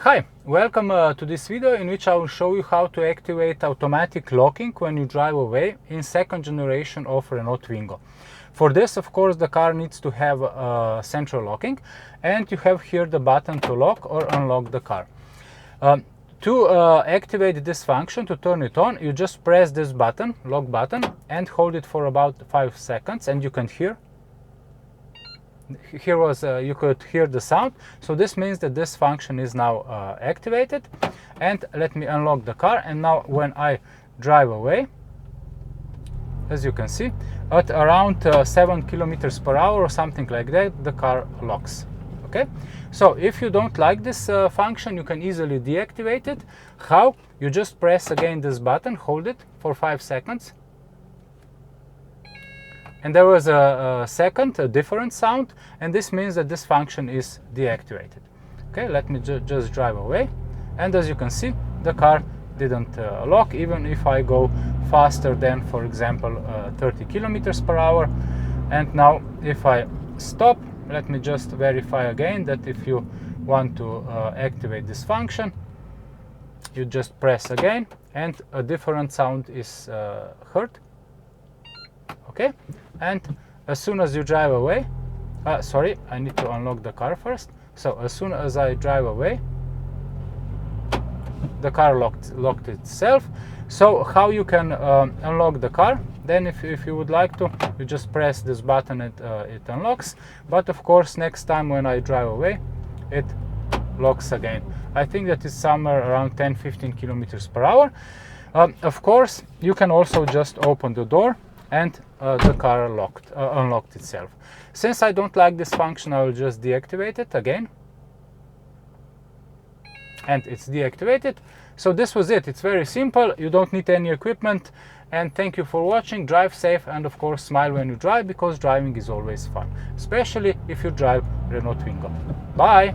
Hi, welcome to this video in which I will show you how to activate automatic locking when you drive away in second generation of Renault Twingo. For this, of course, the car needs to have central locking, and you have here the button to lock or unlock the car. To activate this function, to turn it on, you just press this button, lock button, and hold it for about 5 seconds, and you can hear. You could hear the sound, so this means that this function is now activated. And let me unlock the car, and now when I drive away, as you can see, at around 7 kilometers per hour or something like that, the car locks. Okay, so if you don't like this function, you can easily deactivate it. How? You just press again this button, hold it for 5 seconds, and there was a different sound, and this means that this function is deactivated. Okay, let me just drive away, and as you can see, the car didn't lock even if I go faster than, for example, 30 kilometers per hour. And now if I stop, let me just verify again that if you want to activate this function, you just press again and a different sound is heard. Okay, and as soon as you drive away, sorry, I need to unlock the car first. So as soon as I drive away, the car locked itself. So how you can unlock the car? Then if you would like to, you just press this button and it unlocks. But of course, next time when I drive away, it locks again. I think that is somewhere around 10-15 kilometers per hour. Of course, you can also just open the door and the car unlocked itself. Since I don't like this function, I will just deactivate it again. And it's deactivated. So this was it. It's very simple. You don't need any equipment. And thank you for watching. Drive safe, and of course smile when you drive, because driving is always fun, especially if you drive Renault Twingo. Bye!